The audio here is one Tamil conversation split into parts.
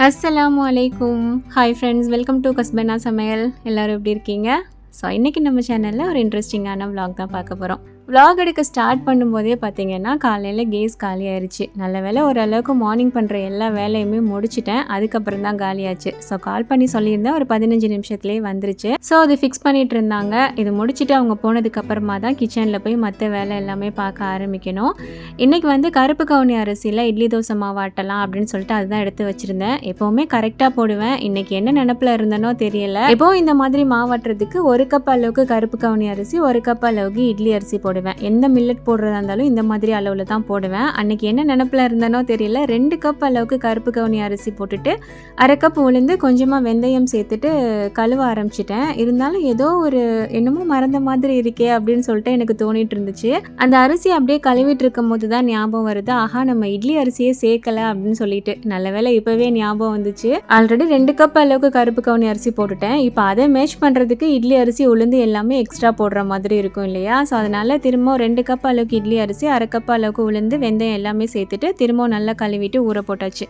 அஸ்ஸலாமு அலைக்கும். ஹாய் ஃப்ரெண்ட்ஸ், வெல்கம் டு கஸ்பனா சமையல். எல்லோரும் எப்படி இருக்கீங்க? ஸோ இன்றைக்கி நம்ம சேனலில் ஒரு இன்ட்ரெஸ்டிங்கான vlog தான் பார்க்க போகிறோம். vlog எடுக்க ஸ்டார்ட் பண்ணும்போதே பார்த்திங்கன்னா காலையில் கேஸ் காலி ஆயிடுச்சு. நல்ல வேலை ஓரளவுக்கு மார்னிங் பண்ணுற எல்லா வேலையுமே முடிச்சிட்டேன். அதுக்கப்புறம் தான் காலியாச்சு. ஸோ கால் பண்ணி சொல்லியிருந்தேன், ஒரு 15 நிமிஷத்துலேயே வந்துருச்சு. ஸோ அது ஃபிக்ஸ் பண்ணிகிட்டு இருந்தாங்க. இது முடிச்சுட்டு அவங்க போனதுக்கப்புறமா தான் கிச்சனில் போய் மற்ற வேலை எல்லாமே பார்க்க ஆரம்பிக்கணும். இன்றைக்கி வந்து கருப்பு கவுனி அரிசியில் இட்லி தோசை மாவு ஆட்டலாம் அப்படின்னு சொல்லிட்டு அதுதான் எடுத்து வச்சுருந்தேன். எப்போவுமே கரெக்டாக போடுவேன். இன்றைக்கி என்ன நினப்பில் இருந்தனோ தெரியல. எப்போவும் இந்த மாதிரி மாவாட்டுறதுக்கு 1 கப் அளவுக்கு கருப்பு கவுனி அரிசி, 1 கப் அளவுக்கு இட்லி அரிசி போடுவேன். எந்த மில்லட் போடுறதா இருந்தாலும் இந்த மாதிரி அளவில் தான் போடுவேன். அன்றைக்கி என்ன நினப்பில் இருந்தனோ தெரியல, 2 கப் அளவுக்கு கருப்பு கவுனி அரிசி போட்டுட்டு 1/2 கப் உளுந்து கொஞ்சமாக வெந்தயம் சேர்த்துட்டு கழுவ ஆரம்பிச்சிட்டேன். இருந்தாலும் ஏதோ ஒரு என்னமோ மறந்த மாதிரி இருக்கே அப்படின்னு சொல்லிட்டு எனக்கு தோணிட்டு இருந்துச்சு. அந்த அரிசி அப்படியே கழுவிட்டு இருக்கும் போது தான் ஞாபகம் வருது, ஆஹா நம்ம இட்லி அரிசியே சேர்க்கலை அப்படின்னு சொல்லிட்டு. நல்ல வேலை இப்போவே ஞாபகம் வந்துச்சு. ஆல்ரெடி 2 கப் அளவுக்கு கருப்பு கவுனி அரிசி போட்டுட்டேன். இப்போ அதை மேட்ச் பண்ணுறதுக்கு இட்லி அரிசி உளுந்து எல்லாமே எக்ஸ்ட்ரா போடுற மாதிரி இருக்கும் இல்லையா? ஸோ அதனால் திரும்ப 2 கப் அளவுக்கு இட்லி அரிசி, 1/2 கப் அளவுக்கு உளுந்து வெந்தயம் எல்லாமே சேர்த்துட்டு திரும்ப நல்லா கழுவிட்டு ஊற போட்டாச்சு.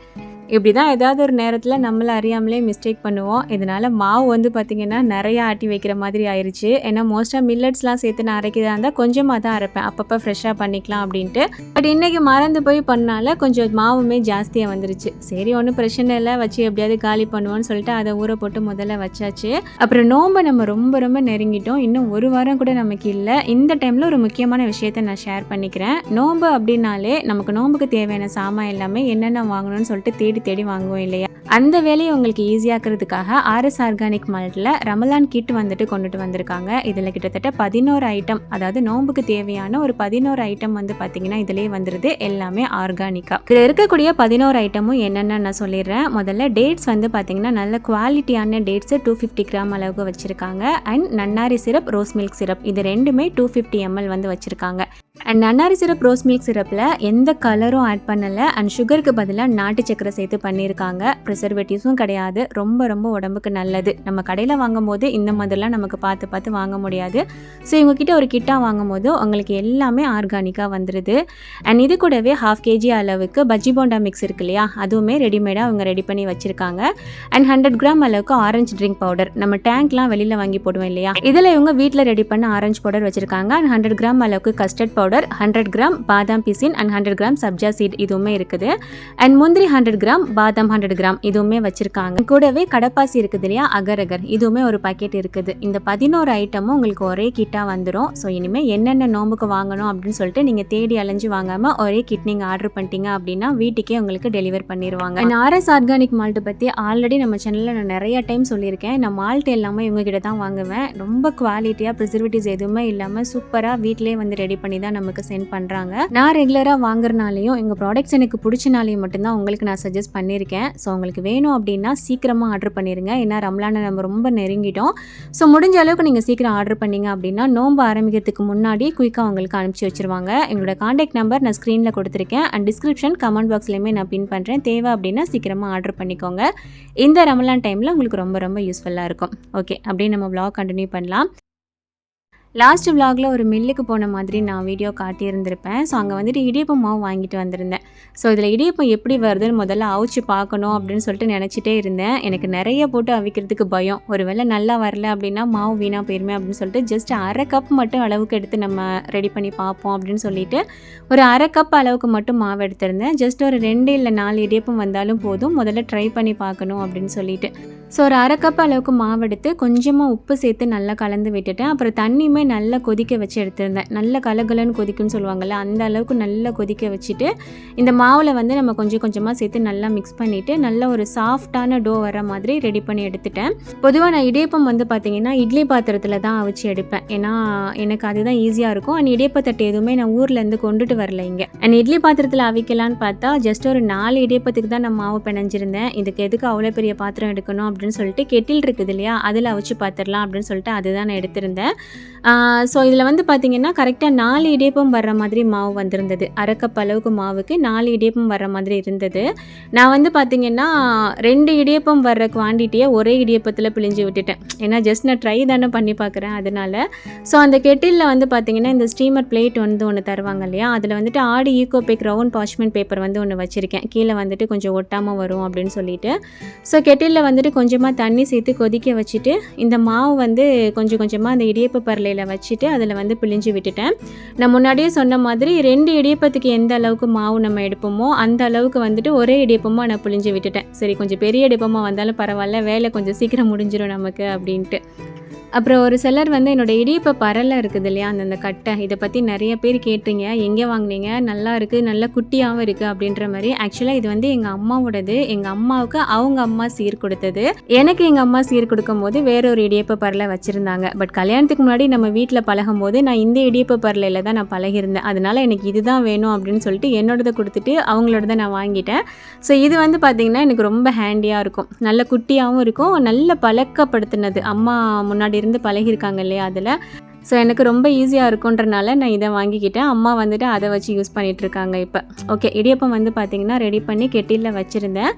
இப்படி தான் ஏதாவது ஒரு நேரத்தில் நம்மளை அறியாமலே மிஸ்டேக் பண்ணுவோம். இதனால் மாவு வந்து பார்த்திங்கன்னா நிறையா ஆட்டி வைக்கிற மாதிரி ஆயிடுச்சு. ஏன்னா மோஸ்ட்டாக மில்லட்ஸ்லாம் சேர்த்து நான் அரைக்கிறதா இருந்தால் கொஞ்சமாக தான் அரைப்பேன், அப்பப்போ ஃப்ரெஷ்ஷாக பண்ணிக்கலாம் அப்படின்ட்டு. பட் இன்றைக்கி மறந்து போய் பண்ணால கொஞ்சம் மாவுமே ஜாஸ்தியாக வந்துருச்சு. சரி ஒன்றும் பிரச்சனை இல்லை, வச்சு எப்படியாவது காலி பண்ணுவோன்னு சொல்லிட்டு அதை ஊற போட்டு முதல்ல வச்சாச்சு. அப்புறம் நோம்பை நம்ம ரொம்ப ரொம்ப நெருங்கிட்டோம். இன்னும் 1 வாரம் கூட நமக்கு இல்லை. இந்த டைமில் ஒரு முக்கியமான விஷயத்தை நான் ஷேர் பண்ணிக்கிறேன். நோம்பு அப்படின்னாலே நமக்கு நோம்புக்கு தேவையான சாமான் எல்லாமே என்னென்ன வாங்கணும்னு சொல்லிட்டு தேடி வாங்குவோம் இல்லையா? அந்த வேலையை உங்களுக்கு ஈஸியாக்கிறதுக்காக RS ஆர்கானிக் மால்ட்டில் ரமலான் கிட் வந்துட்டு கொண்டுட்டு வந்திருக்காங்க. இதில் கிட்டத்தட்ட 11 ஐட்டம், அதாவது நோம்புக்கு தேவையான ஒரு 11 ஐட்டம் வந்து பார்த்திங்கன்னா இதிலேயே வந்துடுது, எல்லாமே ஆர்கானிக்காக. இதில் இருக்கக்கூடிய 11 ஐட்டமும் என்னென்னு நான் சொல்லிடுறேன். முதல்ல டேட்ஸ் வந்து பார்த்திங்கன்னா நல்ல குவாலிட்டியான டேட்ஸு 250 கிராம் அளவுக்கு வச்சுருக்காங்க. And nannari syrup, rose milk syrup, இது ரெண்டுமே 250 ml வந்து வச்சுருக்காங்க. And nannari syrup, rose milk சிரப்பில் எந்த கலரும் ஆட் பண்ணலை. அண்ட் சுகருக்கு பதிலாக நாட்டு சக்கரை சேர்த்து பண்ணியிருக்காங்க. ப்ரிசர்வேட்டிவ்ஸும் கிடையாது. ரொம்ப ரொம்ப உடம்புக்கு நல்லது. நம்ம கடையில் வாங்கும் போது இந்த மாதிரிலாம் நமக்கு பார்த்து வாங்க முடியாது. ஸோ இவங்ககிட்ட ஒரு கிட்டாக வாங்கும் போது உங்களுக்கு எல்லாமே ஆர்கானிக்காக வந்துடுது. அண்ட் இது கூடவே 1/2 kg அளவுக்கு பஜ்ஜி போண்டா மிக்ஸ் இருக்கு இல்லையா, அதுவுமே ரெடிமேடாக அவங்க ரெடி பண்ணி வச்சுருக்காங்க. அண்ட் 100 கிராம் அளவுக்கு ஆரஞ்சு ட்ரிங்க் பவுடர், நம்ம டேங்க்லாம் வெளியில் வாங்கி போடுவோம் இல்லையா, இதில் இவங்க வீட்டில் ரெடி பண்ண ஆரஞ்சு பவுடர் வச்சுருக்காங்க. அண்ட் 100 கிராம் அளவுக்கு கஸ்டர்ட் பவுடர், 100 கிராம் பாதாம் பிசின் அண்ட் 100 கிராம் சப்ஜா சீட் இதுவுமே இருக்குது. அண்ட் முந்திரி 100 கிராம், பாதாம் 100 கிராம் இதுவுமே வச்சிருக்காங்க. கூடவே கடப்பாசி இருக்குது இல்லையா, அகர் இதுவுமே ஒரு பாக்கெட் இருக்குது. இந்த 11 ஐட்டமும் உங்களுக்கு ஒரே கிட்டாக வந்துடும். ஸோ இனிமேல் என்னென்ன நோம்புக்கு வாங்கணும் அப்படின்னு சொல்லிட்டு நீங்கள் தேடி அலைஞ்சு வாங்காமல் ஒரே கிட் நீங்கள் ஆர்டர் பண்ணிட்டீங்க அப்படின்னா வீட்டுக்கே உங்களுக்கு டெலிவர் பண்ணிடுவாங்க. அண்ட் RS ஆர்கானிக் மால்ட்டை பற்றி ஆல்ரெடி நம்ம சேனலில் நான் நிறைய டைம் சொல்லியிருக்கேன். நான் மால்ட் எல்லாமே இவங்ககிட்ட தான் வாங்குவேன். ரொம்ப குவாலிட்டியாக ப்ரிசர்வேட்டிவ்ஸ் எதுவுமே இல்லாமல் சூப்பராக வீட்டிலே வந்து ரெடி பண்ணி தான் நமக்கு சென்ட் பண்ணுறாங்க. நான் ரெகுலராக வாங்குறனாலையும் எங்கள் ப்ராடக்ட்ஸ் எனக்கு பிடிச்சனாலையும் மட்டும்தான் உங்களுக்கு நான் சஜஸ்ட் பண்ணியிருக்கேன். ஸோ உங்களுக்கு வேணும் அப்படின்னா சீக்கிரமாக ஆர்டர் பண்ணிடுங்க. ஏன்னா ரம்லானை நம்ம ரொம்ப நெருங்கிட்டோம். ஸோ முடிஞ்ச அளவுக்கு நீங்கள் சீக்கிரம் ஆர்டர் பண்ணிங்க அப்படின்னா நோம்பு ஆரம்பிக்கிறதுக்கு முன்னாடி குயிக்காக உங்களுக்கு அனுப்பிச்சி வச்சுருவாங்க. எங்களோட கான்டாக்ட் நம்பர் நான் ஸ்க்ரீனில் கொடுத்துருக்கேன். அண்ட் டிஸ்கிரிப்ஷன் கமெண்ட் பாக்ஸ்லையுமே நான் பின் பண்ணுறேன். தேவை அப்படின்னா சீக்கிரமாக ஆர்டர் பண்ணிக்கோங்க. இந்த ரமலான் டைமில் உங்களுக்கு ரொம்ப ரொம்ப யூஸ்ஃபுல்லாக இருக்கும். ஓகே, அப்படியே நம்ம vlog கண்டினியூ பண்ணலாம். லாஸ்ட் விலாகில் ஒரு மில்லுக்கு போன மாதிரி நான் வீடியோ காட்டியிருந்திருப்பேன். ஸோ அங்கே வந்துட்டு இடியப்பம் மாவு வாங்கிட்டு வந்திருந்தேன். ஸோ இதில் இடியப்பம் எப்படி வருதுன்னு முதல்ல அவிச்சு பார்க்கணும் அப்படின்னு சொல்லிட்டு நினச்சிட்டே இருந்தேன். எனக்கு நிறைய போட்டு அவிக்கிறதுக்கு பயம். ஒரு வேளை நல்லா வரல அப்படின்னா மாவு வீணாக போயிருமே அப்படின்னு சொல்லிட்டு ஜஸ்ட் 1/2 கப் மட்டும் அளவுக்கு எடுத்து நம்ம ரெடி பண்ணி பார்ப்போம் அப்படின்னு சொல்லிட்டு ஒரு 1/2 கப் அளவுக்கு மட்டும் மாவு எடுத்திருந்தேன். ஜஸ்ட் ஒரு 2 இல்லை 4 இடியப்பம் வந்தாலும் போதும், முதல்ல ட்ரை பண்ணி பார்க்கணும் அப்படின்னு சொல்லிட்டு. ஸோ ஒரு 1/2 கப் அளவுக்கு மாவு எடுத்து கொஞ்சமாக உப்பு சேர்த்து நல்லா கலந்து விட்டுட்டேன். அப்புறம் தண்ணியுமே நல்லா கொதிக்க வச்சு எடுத்திருந்தேன். நல்ல கலகலன்னு கொதிக்குன்னு சொல்லுவாங்கள்ல, அந்த அளவுக்கு நல்லா கொதிக்க வச்சுட்டு இந்த மாவில் வந்து நம்ம கொஞ்சம் கொஞ்சமாக சேர்த்து நல்லா மிக்ஸ் பண்ணிவிட்டு நல்ல ஒரு சாஃப்டான டோ வர மாதிரி ரெடி பண்ணி எடுத்துட்டேன். பொதுவாக நான் இடியப்பம் வந்து பார்த்திங்கன்னா இட்லி பாத்திரத்தில் தான் அவிச்சு எடுப்பேன். ஏன்னா எனக்கு அதுதான் ஈஸியாக இருக்கும். அண்ட் இடியப்பத்தட்டு எதுவுமே நான் ஊர்லேருந்து கொண்டுட்டு வரல இங்கே. அண்ட் இட்லி பாத்திரத்தில் அவிக்கலான்னு பார்த்தா ஜஸ்ட் ஒரு 4 இடியப்பத்துக்கு தான் நான் மாவு பிணைஞ்சிருந்தேன். இதுக்கு எதுக்கு அவ்வளோ பெரிய பாத்திரம் எடுக்கணும் அப்படின்னு சொல்லிட்டு கெட்டில் இருக்குது இல்லையா, அதில் அவிச்சு பார்த்துடலாம் அப்படின்னு சொல்லிட்டு அதுதான் நான் எடுத்திருந்தேன். ஸோ இதில் வந்து பார்த்திங்கன்னா கரெக்டாக 4 இடியப்பம் வர்ற மாதிரி மாவு வந்திருந்தது. அரை கப் அளவுக்கு மாவுக்கு 4 இடியப்பம் வர்ற மாதிரி இருந்தது. நான் வந்து பார்த்திங்கன்னா 2 இடியப்பம் வர்ற குவான்டிட்டியை ஒரே இடியப்பத்தில் பிழிஞ்சு விட்டுட்டேன். ஏன்னா ஜஸ்ட் நான் ட்ரை தானே பண்ணி பார்க்குறேன் அதனால். ஸோ அந்த கெட்டிலில் வந்து பார்த்திங்கன்னா இந்த ஸ்டீமர் பிளேட் வந்து ஒன்று தருவாங்க இல்லையா, அதில் வந்துட்டு ஆடி ஈகோபேக் ரவுண்ட் பார்ச்மெண்ட் பேப்பர் வந்து ஒன்று வச்சுருக்கேன். கீழே வந்துட்டு கொஞ்சம் ஒட்டாமல் வரும் அப்படின்னு சொல்லிட்டு. ஸோ கெட்டிலில் வந்துட்டு கொஞ்சமாக தண்ணி சேர்த்து கொதிக்க வச்சுட்டு இந்த மாவு வந்து கொஞ்சம் கொஞ்சமாக அந்த இடியப்ப பரலையில் வச்சுட்டு அதில் வந்து பிழிஞ்சு விட்டுட்டேன். நான் முன்னாடியே சொன்ன மாதிரி 2 இடியப்பத்துக்கு எந்த அளவுக்கு மாவு நம்ம எடுப்போமோ அந்த அளவுக்கு வந்துட்டு ஒரே இடியப்பமாக நான் பிழிஞ்சு விட்டுட்டேன். சரி கொஞ்சம் பெரிய இடியப்பமாக வந்தாலும் பரவாயில்ல, வேலை கொஞ்சம் சீக்கிரம் முடிஞ்சிடும் நமக்கு அப்படின்ட்டு. அப்புறம் ஒரு சிலர் வந்து என்னோடய இடியப்ப பரலை இருக்குது இல்லையா, அந்த கட்டை, இதை பற்றி நிறைய பேர் கேட்டீங்க. எங்கே வாங்கினீங்க, நல்லா இருக்குது, நல்லா குட்டியாகவும் இருக்குது அப்படின்ற மாதிரி. ஆக்சுவலாக இது வந்து எங்கள் அம்மாவோடது. எங்கள் அம்மாவுக்கு அவங்க அம்மா சீர் கொடுத்தது. எனக்கு எங்கள் அம்மா சீர் கொடுக்கும்போது வேற ஒரு இடியப்ப பரலை வச்சுருந்தாங்க. பட் கல்யாணத்துக்கு முன்னாடி நம்ம வீட்டில் பழகும் போது நான் இந்த இடியப்ப பரலையில் தான் நான் பழகியிருந்தேன். அதனால் எனக்கு இதுதான் வேணும் அப்படின்னு சொல்லிட்டு என்னோடதை கொடுத்துட்டு அவங்களோடதை நான் வாங்கிட்டேன். ஸோ இது வந்து பார்த்திங்கன்னா எனக்கு ரொம்ப ஹேண்டியாக இருக்கும், நல்ல குட்டியாகவும் இருக்கும், நல்ல பழக்கப்படுத்தினது, அம்மா முன்னாடி இருந்து பழகிருக்காங்க இல்லையா அதில். ஸோ எனக்கு ரொம்ப ஈஸியாக இருக்குன்றனால நான் இதை வாங்கிக்கிட்டேன். அம்மா வந்துட்டு அதை வச்சு யூஸ் பண்ணிகிட்ருக்காங்க இப்போ. ஓகே, இடியப்பம் வந்து பார்த்திங்கன்னா ரெடி பண்ணி கெட்டிலில் வச்சுருந்தேன்.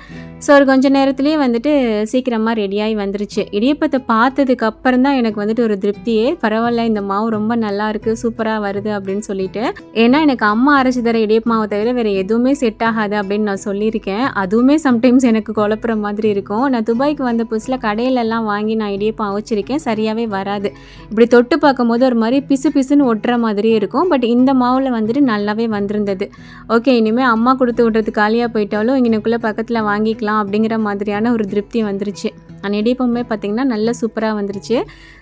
ஸோ ஒரு கொஞ்சம் நேரத்துலேயே வந்துட்டு சீக்கிரமாக ரெடியாகி வந்துருச்சு. இடியப்பத்தை பார்த்ததுக்கு அப்புறம் தான் எனக்கு வந்துட்டு ஒரு திருப்தியே, பரவாயில்ல இந்த மாவு ரொம்ப நல்லா இருக்குது, சூப்பராக வருது அப்படின்னு சொல்லிட்டு. ஏன்னா எனக்கு அம்மா அரைச்சி தர இடியப்ப மாவை தவிர வேறு எதுவுமே செட் ஆகாது அப்படின்னு நான் சொல்லியிருக்கேன். அதுவுமே சம்டைம்ஸ் எனக்கு குழப்புற மாதிரி இருக்கும். நான் துபாய்க்கு வந்த புதுசில் கடையிலெல்லாம் வாங்கி நான் இடியப்பம் அவிச்சிருக்கேன், சரியாகவே வராது. இப்படி தொட்டு பார்க்கும்போது ஒரு மாதிரி பிசு பிசுன்னு ஒட்டுற மாதிரியே இருக்கும். பட் இந்த மாவில் வந்துட்டு நல்லாவே வந்திருந்தது. ஓகே, இனிமேல் அம்மா கொடுத்து விட்றது காலியாக போயிட்டாலும் இங்கனுக்குள்ளே பக்கத்தில் வாங்கிக்கலாம் அப்படிங்கிற மாதிரியான ஒரு திருப்தி வந்துருச்சு. அந்த இடியப்பமே பார்த்திங்கன்னா நல்லா சூப்பராக வந்துருச்சு.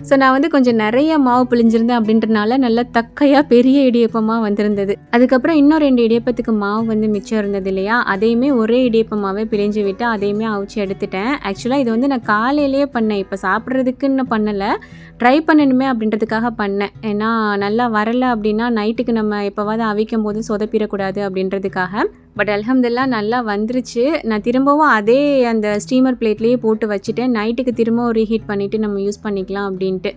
ஸோ நான் வந்து கொஞ்சம் நிறைய மாவு பிழிஞ்சிருந்தேன் அப்படின்றனால நல்லா தக்கையாக பெரிய இடியப்பமாக வந்திருந்தது. அதுக்கப்புறம் இன்னும் 2 இடியப்பத்துக்கு மாவு வந்து மிச்சம் இருந்தது இல்லையா, அதையுமே ஒரே இடியப்பமாகவே பிழிஞ்சு விட்டு அதையுமே அவிச்சு எடுத்துட்டேன். ஆக்சுவலாக இது வந்து நான் காலையிலேயே பண்ணேன், இப்போ சாப்பிட்றதுக்குன்னு பண்ணலை, ட்ரை பண்ணணுமே அப்படின்றதுக்காக பண்ணேன். ஏன்னா நல்லா வரலை அப்படின்னா நைட்டுக்கு நம்ம எப்போவாது அவிக்கும் போது சொதப்பிடக்கூடாது அப்படின்றதுக்காக. பட் அல்ஹம்துலில்லாஹ் நல்லா வந்துருச்சு. நான் திரும்பவும் அதே அந்த ஸ்டீமர் பிளேட்லேயே போட்டு வச்சுட்டேன். நைட்டுக்கு திரும்பவும் ரீஹீட் பண்ணிவிட்டு நம்ம யூஸ் பண்ணிக்கலாம் அப்படின்ட்டு.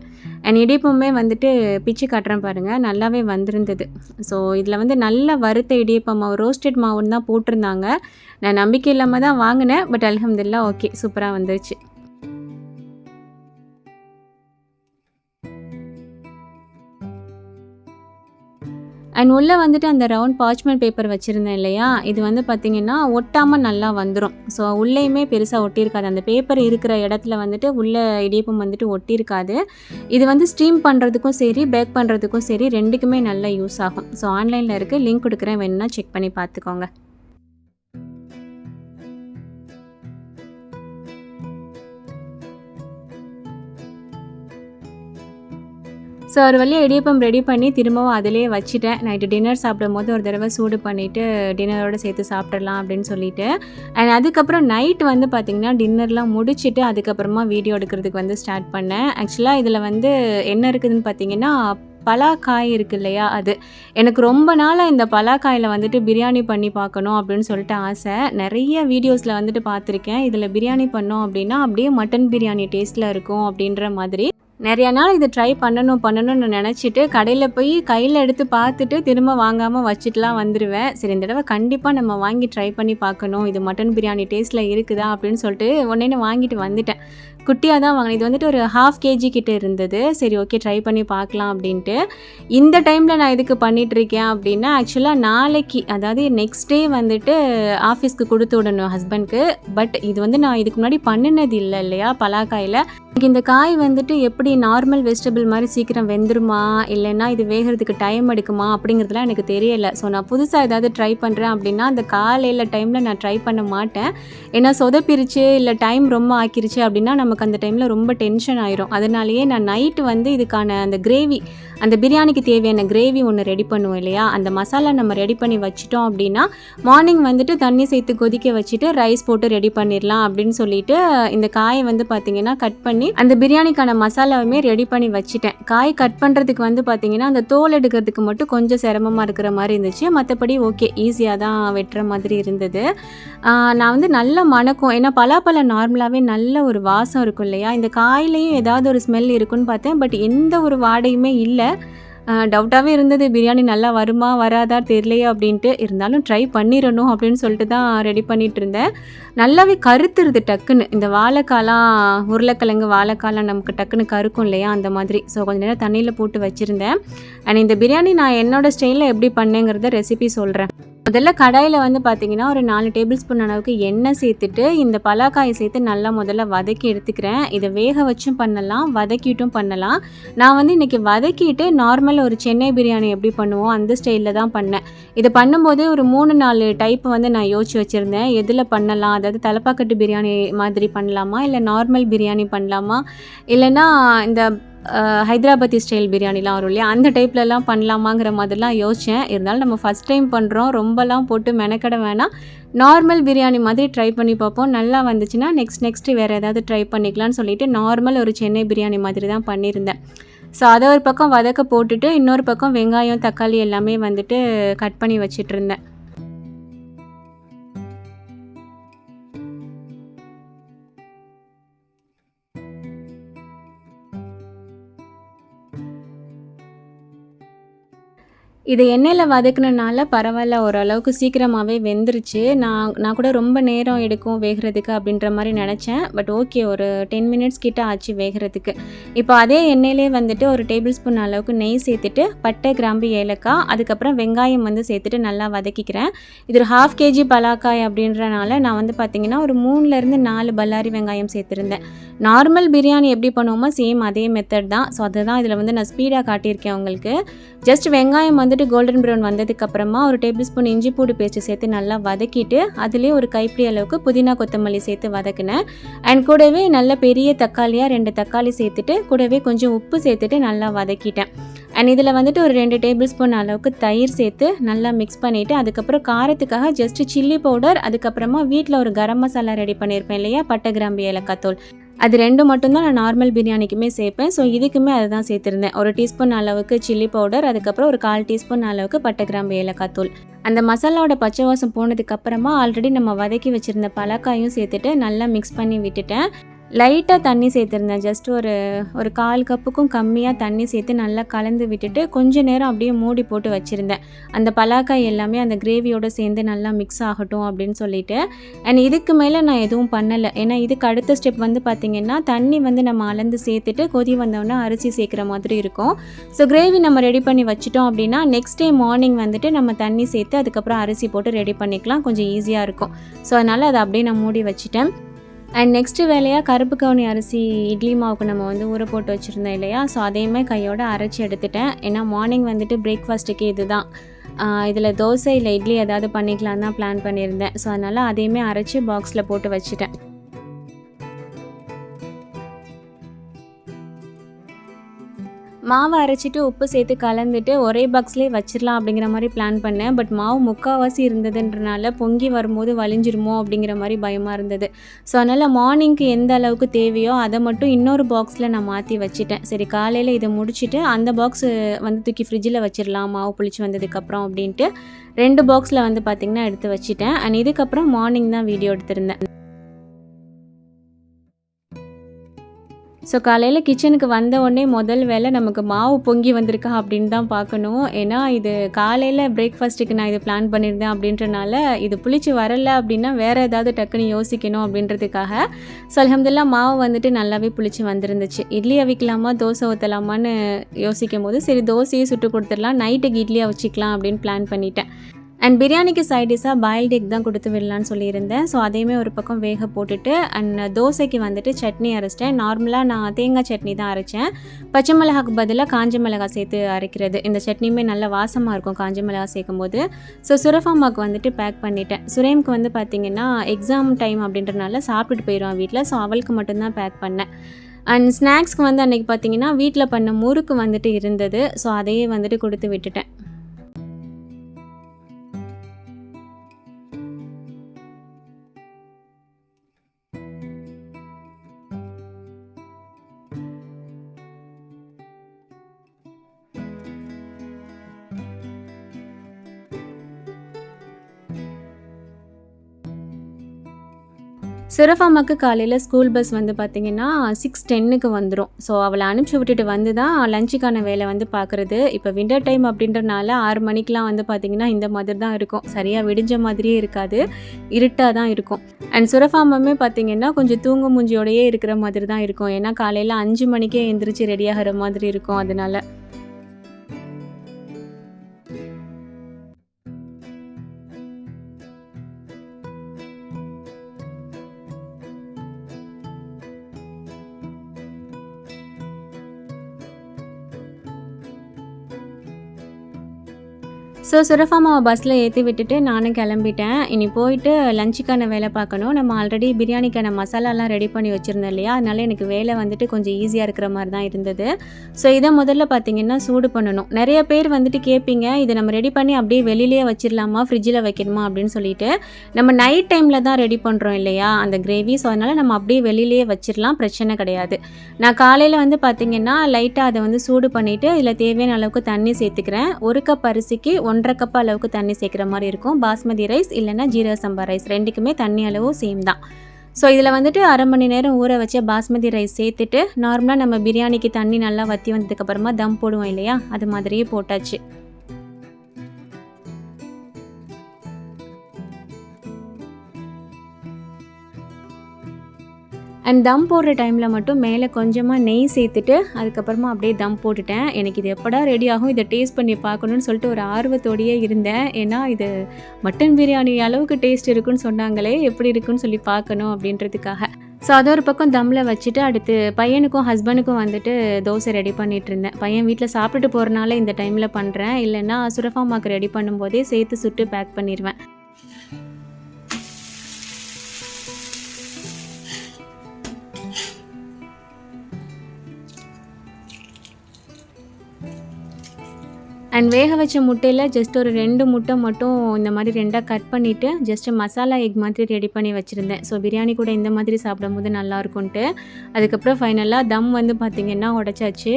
அண்ட் இடியப்பமே வந்துட்டு பிச்சு காட்டுறேன் பாருங்கள், நல்லாவே வந்திருந்தது. ஸோ இதில் வந்து நல்ல வறுத்த இடியப்ப மாவு, ரோஸ்டட் மாவுன்னு தான் போட்டிருந்தாங்க. நான் நம்பிக்கை இல்லாமல் தான் வாங்கினேன். பட் அல்ஹம்துலில்லாஹ் ஓகே, சூப்பராக வந்துருச்சு. அண்ட் உள்ளே வந்துட்டு அந்த ரவுண்ட் பார்ச்மெண்ட் பேப்பர் வச்சுருந்தேன் இல்லையா, இது வந்து பார்த்திங்கன்னா ஒட்டாமல் நல்லா வந்துடும். ஸோ உள்ளேயுமே பெருசாக ஒட்டியிருக்காது. அந்த பேப்பர் இருக்கிற இடத்துல வந்துட்டு உள்ளே இடியப்பம் வந்துட்டு ஒட்டியிருக்காது. இது வந்து ஸ்டீம் பண்ணுறதுக்கும் சரி, பேக் பண்ணுறதுக்கும் சரி, ரெண்டுக்குமே நல்லா யூஸ் ஆகும். ஸோ ஆன்லைனில் இருக்குது, லிங்க் கொடுக்குறேன், வேணும்னா செக் பண்ணி பார்த்துக்கோங்க. ஸோ ஒரு வழியாக இடியப்பம் ரெடி பண்ணி திரும்பவும் அதிலே வச்சுட்டேன். நைட்டு டின்னர் சாப்பிடும்போது ஒரு தடவை சூடு பண்ணிவிட்டு டின்னரோடு சேர்த்து சாப்பிட்றலாம் அப்படின்னு சொல்லிட்டு. அண்ட் அதுக்கப்புறம் நைட் வந்து பார்த்திங்கன்னா டின்னர்லாம் முடிச்சுட்டு அதுக்கப்புறமா வீடியோ எடுக்கிறதுக்கு வந்து ஸ்டார்ட் பண்ணேன். ஆக்சுவலாக இதில் வந்து என்ன இருக்குதுன்னு பார்த்திங்கன்னா பலாக்காய் இருக்குது இல்லையா, அது எனக்கு ரொம்ப நாளாக இந்த பலாக்காயில் வந்துட்டு பிரியாணி பண்ணி பார்க்கணும் அப்படின்னு சொல்லிட்டு ஆசை. நிறைய வீடியோஸில் வந்துட்டு பார்த்துருக்கேன். இதில் பிரியாணி பண்ணோம் அப்படின்னா அப்படியே மட்டன் பிரியாணி டேஸ்ட்டில் இருக்கும் அப்படின்ற மாதிரி. நிறையா நாள் இதை ட்ரை பண்ணணும்னு நினச்சிட்டு கடையில் போய் கையில் எடுத்து பார்த்துட்டு திரும்ப வாங்காமல் வச்சுட்டுலாம் வந்துடுவேன். சரி, இந்த தடவை கண்டிப்பாக நம்ம வாங்கி ட்ரை பண்ணி பார்க்கணும், இது மட்டன் பிரியாணி டேஸ்ட்டில் இருக்குதா அப்படின்னு சொல்லிட்டு உடனே வாங்கிட்டு வந்துட்டேன். குட்டியாக தான் வாங்கினேன். இது வந்துட்டு ஒரு 1/2 kg கிட்ட இருந்தது. சரி, ஓகே, ட்ரை பண்ணி பார்க்கலாம் அப்படின்ட்டு. இந்த டைமில் நான் இதுக்கு பண்ணிகிட்ருக்கேன் அப்படின்னா ஆக்சுவலாக நாளைக்கு, அதாவது நெக்ஸ்ட் டே வந்துட்டு ஆஃபீஸ்க்கு கொடுத்து விடணும் ஹஸ்பண்ட்க்கு. பட் இது வந்து நான் இதுக்கு முன்னாடி பண்ணினது இல்லை இல்லையா பலாக்காயில். இந்த காய் வந்துட்டு எப்படி நார்மல் வெஜிடபிள் மாதிரி சீக்கிரம் வெந்துருமா இல்லைன்னா இது வேகிறதுக்கு டைம் எடுக்குமா அப்படிங்கிறதுலாம் எனக்கு தெரியலை. ஸோ நான் புதுசாக ஏதாவது ட்ரை பண்ணுறேன் அப்படின்னா அந்த காலையில் டைமில் நான் ட்ரை பண்ண மாட்டேன். ஏன்னா சொதப்பிருச்சு இல்லை டைம் ரொம்ப ஆக்கிருச்சு அப்படின்னா நமக்கு அந்த டைமில் ரொம்ப டென்ஷன் ஆயிரும். அதனாலேயே நான் நைட்டு வந்து இதுக்கான அந்த கிரேவி, அந்த பிரியாணிக்கு தேவையான கிரேவி ஒன்று ரெடி பண்ணுவோம் இல்லையா, அந்த மசாலா நம்ம ரெடி பண்ணி வச்சிட்டோம் அப்படின்னா மார்னிங் வந்துட்டு தண்ணி சேர்த்து கொதிக்க வச்சுட்டு ரைஸ் போட்டு ரெடி பண்ணிடலாம் அப்படின்னு சொல்லிட்டு இந்த காயை வந்து பார்த்திங்கன்னா கட் பண்ணி அந்த பிரியாணிக்கான மசாலாவுமே ரெடி பண்ணி வச்சுட்டேன். காய் கட் பண்ணுறதுக்கு வந்து பார்த்திங்கன்னா அந்த தோல் எடுக்கிறதுக்கு மட்டும் கொஞ்சம் சிரமமாக இருக்கிற மாதிரி இருந்துச்சு. மற்றபடி ஓகே, ஈஸியாக தான் வெட்டுற மாதிரி இருந்தது. நான் வந்து நல்ல மணக்கும், ஏன்னா பலாப்பழம் நார்மலாகவே நல்ல ஒரு வாசம் இருக்கும் இல்லையா, இந்த காயிலையும் ஏதாவது ஒரு ஸ்மெல் இருக்குன்னு பார்த்தேன். பட் எந்த ஒரு வாடையுமே இல்லை. டவுட்டாகவே இருந்தது பிரியாணி நல்லா வருமா வராதா தெரியலையே அப்படின்ட்டு. இருந்தாலும் ட்ரை பண்ணிடணும் அப்படின்னு சொல்லிட்டு தான் ரெடி பண்ணிகிட்டு இருந்தேன். நல்லாவே கருத்துருது டக்குன்னு. இந்த வாழைக்காலாம், உருளைக்கிழங்கு வாழைக்காலாம் நமக்கு டக்குன்னு கருக்கும் இல்லையா, அந்த மாதிரி. ஸோ கொஞ்சம் நேரம் தண்ணியில் போட்டு வச்சுருந்தேன். அண்ட் இந்த பிரியாணி நான் என்னோடய ஸ்டைலில் எப்படி பண்ணேங்கிறத ரெசிபி சொல்கிறேன். முதல்ல கடாயில் வந்து பார்த்திங்கன்னா ஒரு 4 டேபிள் ஸ்பூன் அளவுக்கு எண்ணெய் சேர்த்துட்டு இந்த பலாக்காயை சேர்த்து நல்லா முதல்ல வதக்கி எடுத்துக்கிறேன். இதை வேக வச்சும் பண்ணலாம், வதக்கிட்டும் பண்ணலாம். நான் வந்து இன்றைக்கி வதக்கிட்டு நார்மல் ஒரு சென்னை பிரியாணி எப்படி பண்ணுவோம் அந்த ஸ்டைலில் தான் பண்ணேன். இதை பண்ணும்போதே ஒரு 3-4 டைப் வந்து நான் யோசிச்சு வச்சுருந்தேன். எதில் பண்ணலாம், அதாவது தலப்பாக்கட்டு பிரியாணி மாதிரி பண்ணலாமா, இல்லை நார்மல் பிரியாணி பண்ணலாமா, இல்லைன்னா இந்த ஹைதராபாத்தி ஸ்டைல் பிரியாணிலாம் வரும் இல்லையா, அந்த டைப்லலாம் பண்ணலாமாங்கிற மாதிரிலாம் யோசித்தேன். இருந்தாலும் நம்ம ஃபஸ்ட் டைம் பண்ணுறோம், ரொம்பலாம் போட்டு மெனக்கட வேணாம். நார்மல் பிரியாணி மாதிரி ட்ரை பண்ணி பார்ப்போம். நல்லா வந்துச்சுன்னா நெக்ஸ்ட்டு வேறு ஏதாவது ட்ரை பண்ணிக்கலாம்னு சொல்லிவிட்டு நார்மல் ஒரு சென்னை பிரியாணி மாதிரி தான் பண்ணியிருந்தேன். ஸோ அதை ஒரு பக்கம் வதக்க போட்டுட்டு இன்னொரு பக்கம் வெங்காயம் தக்காளி எல்லாமே வந்துட்டு கட் பண்ணி வச்சிட்ருந்தேன். இது எண்ணெயில் வதக்குனனால பரவாயில்ல, ஓரளவுக்கு சீக்கிரமாகவே வெந்துருச்சு. நான் கூட ரொம்ப நேரம் எடுக்கும் வேகிறதுக்கு அப்படின்ற மாதிரி நினச்சேன். பட் ஓகே, ஒரு 10 மினிட்ஸ் கிட்ட ஆச்சு வேகிறதுக்கு. இப்போ அதே எண்ணெயிலே வந்துட்டு ஒரு டேபிள் ஸ்பூன் அளவுக்கு நெய் சேர்த்துட்டு பட்டை, கிராம்பு, ஏலக்காய், அதுக்கப்புறம் வெங்காயம் வந்து சேர்த்துட்டு நல்லா வதக்கிக்கிறேன். இது ஒரு 1/2 kg பலாக்காய் அப்படின்றனால நான் வந்து பார்த்திங்கன்னா ஒரு 3லேருந்து 4 பல்லாரி வெங்காயம் சேர்த்துருந்தேன். நார்மல் பிரியாணி எப்படி பண்ணுவோமோ சேம் அதே மெத்தட் தான். ஸோ அதுதான் இதில் வந்து நான் ஸ்பீடாக காட்டியிருக்கேன் உங்களுக்கு. ஜஸ்ட் வெங்காயம் வந்துட்டு கோல்டன் ப்ரௌன் வந்ததுக்கப்புறமா ஒரு டேபிள் ஸ்பூன் இஞ்சி பூண்டு பேஸ்ட்டு சேர்த்து நல்லா வதக்கிட்டு அதுலேயே ஒரு கைப்பிடி அளவுக்கு புதினா கொத்தமல்லி சேர்த்து வதக்கினேன். அண்ட் கூடவே நல்ல பெரிய தக்காளியாக 2 தக்காளி சேர்த்துட்டு கூடவே கொஞ்சம் உப்பு சேர்த்துட்டு நல்லா வதக்கிட்டேன். அண்ட் இதில் வந்துட்டு ஒரு 2 டேபிள் ஸ்பூன் அளவுக்கு தயிர் சேர்த்து நல்லா மிக்ஸ் பண்ணிவிட்டு அதுக்கப்புறம் காரத்துக்காக ஜஸ்ட்டு சில்லி பவுடர், அதுக்கப்புறமா வீட்டில் ஒரு கரம் மசாலா ரெடி பண்ணியிருப்பேன் இல்லையா, பட்டை, கிராம்பு, ஏலக்காய் தூள், அது 2 மட்டும்தான் நான் நார்மல் பிரியாணிக்குமே சேர்ப்பேன். ஸோ இதுக்குமே அதை தான் சேர்த்துருந்தேன். ஒரு டீஸ்பூன் அளவுக்கு சில்லி பவுடர், அதுக்கப்புறம் ஒரு 1/4 டீஸ்பூன் அளவுக்கு பட்டை, கிராம்பு, ஏலக்காய் தூள். அந்த மசாலாவோட பச்சை வாசம் போனதுக்கப்புறமா ஆல்ரெடி நம்ம வதக்கி வச்சுருந்த பலாக்காயும் சேர்த்துட்டு நல்லா மிக்ஸ் பண்ணி விட்டுட்டேன். லைட்டாக தண்ணி சேர்த்துருந்தேன். ஜஸ்ட் ஒரு 1/4 கப்புக்கும் கம்மியாக தண்ணி சேர்த்து நல்லா கலந்து விட்டுட்டு கொஞ்சம் நேரம் அப்படியே மூடி போட்டு வச்சுருந்தேன். அந்த பலாக்காய் எல்லாமே அந்த கிரேவியோடு சேர்ந்து நல்லா மிக்ஸ் ஆகட்டும் அப்படின்னு சொல்லிட்டு. அண்ட் இதுக்கு மேலே நான் எதுவும் பண்ணலை. ஏன்னா இதுக்கு அடுத்த ஸ்டெப் வந்து பார்த்திங்கன்னா தண்ணி வந்து நம்ம அளந்து சேர்த்துட்டு கொதி வந்தோடனே அரிசி சேர்க்குற மாதிரி இருக்கும். ஸோ கிரேவி நம்ம ரெடி பண்ணி வச்சிட்டோம் அப்படின்னா நெக்ஸ்ட் டே மார்னிங் வந்துட்டு நம்ம தண்ணி சேர்த்து அதுக்கப்புறம் அரிசி போட்டு ரெடி பண்ணிக்கலாம். கொஞ்சம் ஈஸியாக இருக்கும். ஸோ அதனால் அதை அப்படியே நான் மூடி வச்சுட்டேன். அண்ட் நெக்ஸ்ட்டு வேலையாக கருப்பு கவுனி அரிசி இட்லி மாவுக்கு நம்ம வந்து ஊற போட்டு வச்சுருந்தோம் இல்லையா, ஸோ அதையுமே கையோடு அரைச்சி எடுத்துட்டேன். ஏன்னா மார்னிங் வந்துட்டு பிரேக்ஃபாஸ்ட்டுக்கு இது தான். இதில் தோசை இல்லை இட்லி ஏதாவது பண்ணிக்கலாம் தான் பிளான் பண்ணியிருந்தேன். ஸோ அதனால் அதையுமே அரைச்சி பாக்ஸில் போட்டு வச்சுட்டேன். மாவு அரைச்சிட்டு உப்பு சேர்த்து கலந்துட்டு ஒரே பாக்ஸ்லேயே வச்சிடலாம் அப்படிங்கிற மாதிரி பிளான் பண்ணேன். பட் மாவு முக்கால்வாசி இருந்ததுன்றனால பொங்கி வரும்போது வலிஞ்சிருமோ அப்படிங்கிற மாதிரி பயமாக இருந்தது. ஸோ அதனால் மார்னிங்க்கு எந்த அளவுக்கு தேவையோ அதை மட்டும் இன்னொரு பாக்ஸில் நான் மாற்றி வச்சுட்டேன். சரி, காலையில் இதை முடிச்சுட்டு அந்த பாக்ஸு வந்து தூக்கி ஃப்ரிட்ஜில் வச்சிடலாம் மாவு புளிச்சு வந்ததுக்கப்புறம் அப்படின்ட்டு 2 பாக்ஸில் வந்து பார்த்திங்கன்னா எடுத்து வச்சுட்டேன். அண்ட் இதுக்கப்புறம் மார்னிங் தான் வீடியோ எடுத்திருந்தேன். ஸோ காலையில் கிச்சனுக்கு வந்த உடனே முதல் வேலை நமக்கு மாவு பொங்கி வந்திருக்கா அப்படின்னு தான் பார்க்கணும். ஏன்னா இது காலையில் பிரேக்ஃபாஸ்ட்டுக்கு நான் இது பிளான் பண்ணியிருந்தேன் அப்படின்றனால இது புளிச்சு வரலை அப்படின்னா வேறு ஏதாவது டக்குன்னு யோசிக்கணும் அப்படின்றதுக்காக. ஸோ அல்ஹம்துலில்லாஹ் மாவு வந்துட்டு நல்லாவே புளிச்சு வந்துருந்துச்சு. இட்லி அவிக்கலாமா தோசை ஊற்றலாமான்னு யோசிக்கும் போது சரி தோசையே சுட்டு கொடுத்துடலாம், நைட்டுக்கு இட்லியை வச்சுக்கலாம் அப்படின்னு பிளான் பண்ணிட்டேன். அண்ட் பிரியாணிக்கு சைட் டிஷ்ஷாக பாயில்டு எக் தான் கொடுத்து விடலான்னு சொல்லியிருந்தேன். ஸோ அதையுமே ஒரு பக்கம் வேக போட்டுட்டு அண்ட் தோசைக்கு வந்துட்டு சட்னி அரைச்சிட்டேன். நார்மலாக நான் தேங்காய் சட்னி தான் அரைச்சேன். பச்சை மிளகாக்கு பதிலாக காஞ்ச மிளகாய் சேர்த்து அரைக்கிறது. இந்த சட்னியுமே நல்ல வாசமாக இருக்கும் காஞ்ச மிளகாய் சேர்க்கும் போது. ஸோ சுரஃபாமாவுக்கு வந்துட்டு பேக் பண்ணிட்டேன். சுரேமுக்கு வந்து பார்த்திங்கன்னா எக்ஸாம் டைம் அப்படின்றனால சாப்பிட்டுட்டு போயிடுவான் வீட்டில். ஸோ அவளுக்கு மட்டும்தான் பேக் பண்ணேன். அண்ட் ஸ்நாக்ஸ்க்கு வந்து அன்றைக்கி பார்த்திங்கன்னா வீட்டில் பண்ண முறுக்கு வந்துட்டு இருந்தது. ஸோ அதையே வந்துட்டு கொடுத்து விட்டுட்டேன். சிரஃபாமாக்கு காலையில் ஸ்கூல் பஸ் வந்து பார்த்திங்கன்னா 6:10க்கு வந்துடும். ஸோ அவளை அனுப்பிச்சி விட்டுட்டு வந்து தான் லஞ்சுக்கான வேலை வந்து பார்க்குறது. இப்போ விண்டர் டைம் அப்படின்றனால 6 மணிக்கெலாம் வந்து பார்த்திங்கன்னா இந்த மாதிரி தான் இருக்கும். சரியாக விடிஞ்ச மாதிரியே இருக்காது, இருட்டாக தான் இருக்கும். அண்ட் சுரஃபாமாமே பார்த்திங்கன்னா கொஞ்சம் தூங்கு மூஞ்சியோடையே இருக்கிற மாதிரி தான் இருக்கும். ஏன்னா காலையில் 5 மணிக்கே எழுந்திரிச்சு ரெடியாகிற மாதிரி இருக்கும். அதனால ஸோ சுரஃபாமாவை பஸ்ஸில் ஏற்றி விட்டுட்டு நானும் கிளம்பிட்டேன். இனி போயிட்டு லஞ்சுக்கான வேலை பார்க்கணும். நம்ம ஆல்ரெடி பிரியாணிக்கான மசாலாலாம் ரெடி பண்ணி வச்சுருந்தோம் இல்லையா, அதனால எனக்கு வேலை வந்துட்டு கொஞ்சம் ஈஸியாக இருக்கிற மாதிரி தான் இருந்தது. ஸோ இதை முதல்ல பார்த்திங்கன்னா சூடு பண்ணணும். நிறைய பேர் வந்துட்டு கேட்பீங்க, இதை நம்ம ரெடி பண்ணி அப்படியே வெளியிலேயே வச்சிடலாமா, ஃப்ரிட்ஜில் வைக்கணுமா அப்படின்னு சொல்லிட்டு. நம்ம நைட் டைமில் தான் ரெடி பண்ணுறோம் இல்லையா அந்த கிரேவி, ஸோ அதனால் நம்ம அப்படியே வெளியிலேயே வச்சிடலாம், பிரச்சனை கிடையாது. நான் காலையில் வந்து பார்த்திங்கன்னா லைட்டாக அதை வந்து சூடு பண்ணிவிட்டு இதில் தேவையான அளவுக்கு தண்ணி சேர்த்துக்கிறேன். 1 கப் அரிசிக்கு 1.5 கப் அளவுக்கு தண்ணி சேர்க்குற மாதிரி இருக்கும். பாஸ்மதி ரைஸ் இல்லைன்னா ஜீரக சம்பா ரைஸ் ரெண்டுக்குமே தண்ணி அளவு சேம் தான். ஸோ இதில் வந்துட்டு 1/2 மணி நேரம் ஊற வச்ச பாஸ்மதி ரைஸ் சேர்த்துட்டு நார்மலாக நம்ம பிரியாணிக்கு தண்ணி நல்லா வற்றி வந்ததுக்கப்புறமா தம் போடுவோம் இல்லையா, அது மாதிரியே போட்டாச்சு. அண்ட் தம் போடுற டைமில் மட்டும் மேலே கொஞ்சமாக நெய் சேர்த்துட்டு அதுக்கப்புறமா அப்படியே தம் போட்டுட்டேன். எனக்கு இது எப்படா ரெடி ஆகும், இதை டேஸ்ட் பண்ணி பார்க்கணுன்னு சொல்லிட்டு ஒரு ஆர்வத்தோடையே இருந்தேன். ஏன்னா இது மட்டன் பிரியாணி அளவுக்கு டேஸ்ட் இருக்குன்னு சொன்னாங்களே, எப்படி இருக்குன்னு சொல்லி பார்க்கணும் அப்படின்றதுக்காக. ஸோ அது ஒரு பக்கம் தம்மில் வச்சுட்டு அடுத்து பையனுக்கும் ஹஸ்பண்டுக்கும் வந்துட்டு தோசை ரெடி பண்ணிகிட்டு இருந்தேன். பையன் வீட்டில் சாப்பிட்டுட்டு போகிறனால இந்த டைமில் பண்ணுறேன், இல்லைன்னா சுரஃபாமாக்கு ரெடி பண்ணும்போதே சேர்த்து சுட்டு பேக் பண்ணிடுவேன். அண்ட் வேக வச்ச முட்டையில் ஜஸ்ட் ஒரு 2 முட்டை மட்டும் இந்த மாதிரி 2ஆக கட் பண்ணிவிட்டு ஜஸ்ட்டு மசாலா எக் மாதிரி ரெடி பண்ணி வச்சுருந்தேன். ஸோ பிரியாணி கூட இந்த மாதிரி சாப்பிடும்போது நல்லாயிருக்கும்ன்ட்டு. அதுக்கப்புறம் ஃபைனலாக தம் வந்து பார்த்திங்கன்னா உடைச்சாச்சு.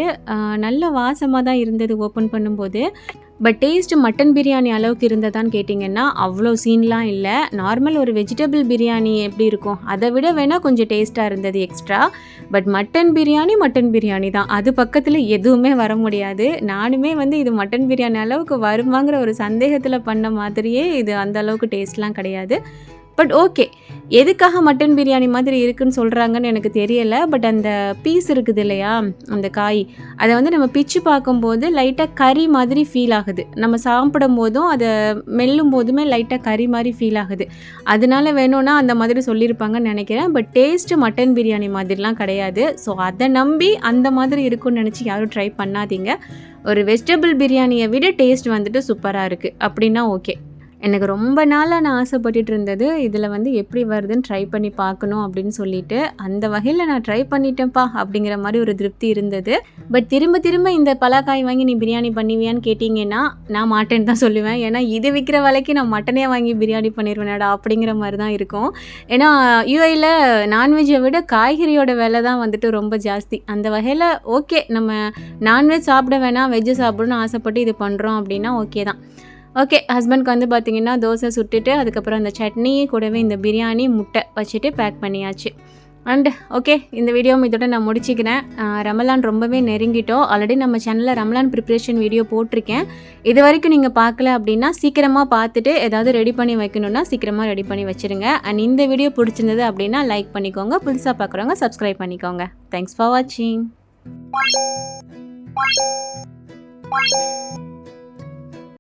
நல்ல வாசமாக தான் இருந்தது ஓப்பன் பண்ணும்போது. பட் டேஸ்ட் மட்டன் பிரியாணி அளவுக்கு இருந்ததான்னு கேட்டிங்கன்னா அவ்வளோ சீன்லாம் இல்லை. நார்மல் ஒரு வெஜிடபிள் பிரியாணி எப்படி இருக்கும் அதை விட வேணால் கொஞ்சம் டேஸ்ட்டாக இருந்தது எக்ஸ்ட்ரா. பட் மட்டன் பிரியாணி தான், அது பக்கத்தில் எதுவுமே வர முடியாது. நானுமே வந்து இது மட்டன் பிரியாணி அளவுக்கு வருமாங்கிற ஒரு சந்தேகத்தில் பண்ண மாதிரியே இது அந்த அளவுக்கு டேஸ்ட்லாம் கிடையாது. பட் ஓகே, எதுக்காக மட்டன் பிரியாணி மாதிரி இருக்குதுன்னு சொல்கிறாங்கன்னு எனக்கு தெரியலை. பட் அந்த பீஸ் இருக்குது இல்லையா, அந்த காய், அதை வந்து நம்ம பிச்சு பார்க்கும்போது லைட்டாக கறி மாதிரி ஃபீல் ஆகுது. நம்ம சாப்பிடும் போதும் அதை மெல்லும் போதுமே லைட்டாக கறி மாதிரி ஃபீல் ஆகுது. அதனால வேணும்னா அந்த மாதிரி சொல்லியிருப்பாங்கன்னு நினைக்கிறேன். பட் டேஸ்ட்டு மட்டன் பிரியாணி மாதிரிலாம் கிடையாது. ஸோ அதை நம்பி அந்த மாதிரி இருக்குன்னு நினச்சி யாரும் ட்ரை பண்ணாதீங்க. ஒரு வெஜிடபிள் பிரியாணியை விட டேஸ்ட் வந்துட்டு சூப்பராக இருக்குது அப்படின்னா ஓகே. எனக்கு ரொம்ப நாளாக நான் ஆசைப்பட்டுட்டு இருந்தது இதில் வந்து எப்படி வருதுன்னு ட்ரை பண்ணி பார்க்கணும் அப்படின்னு சொல்லிட்டு, அந்த வகையில் நான் ட்ரை பண்ணிட்டேன்ப்பா அப்படிங்கிற மாதிரி ஒரு திருப்தி இருந்தது. பட் திரும்ப இந்த பலாக்காய் வாங்கி நீ பிரியாணி பண்ணுவியான்னு கேட்டிங்கன்னா நான் மாட்டேன்னு தான் சொல்லுவேன். ஏன்னா இது விற்கிற விலைக்கு நான் மட்டனே வாங்கி பிரியாணி பண்ணிடுவேனடா அப்படிங்கிற மாதிரி தான் இருக்கும். ஏன்னா யூஏயில் நான்வெஜ்ஜை விட காய்கறியோட விலை தான் வந்துட்டு ரொம்ப ஜாஸ்தி. அந்த வகையில் ஓகே, நம்ம நான்வெஜ் சாப்பிட வேணாம் வெஜ்ஜு சாப்பிடணும்னு ஆசைப்பட்டு இது பண்ணுறோம் அப்படின்னா ஓகே தான். ஓகே, ஹஸ்பண்ட்க்கு வந்து பார்த்திங்கன்னா தோசை சுட்டுட்டு அதுக்கப்புறம் அந்த சட்னி கூடவே இந்த பிரியாணி முட்டை வச்சுட்டு பேக் பண்ணியாச்சு. அண்ட் ஓகே, இந்த வீடியோ இதோட நான் முடிச்சுக்கிறேன். ரமலான் ரொம்பவே நெருங்கிட்டோம். ஆல்ரெடி நம்ம சேனலில் ரமலான் ப்ரிப்ரேஷன் வீடியோ போட்டிருக்கேன். இது வரைக்கும் நீங்கள் பார்க்கல அப்படின்னா சீக்கிரமாக பார்த்துட்டு ஏதாவது ரெடி பண்ணி வைக்கணுன்னா சீக்கிரமாக ரெடி பண்ணி வச்சுருங்க. அண்ட் இந்த வீடியோ பிடிச்சிருந்தது அப்படின்னா லைக் பண்ணிக்கோங்க, புதுசாக பார்க்குறவங்க சப்ஸ்கிரைப் பண்ணிக்கோங்க. தேங்க்ஸ் ஃபார் வாட்சிங்.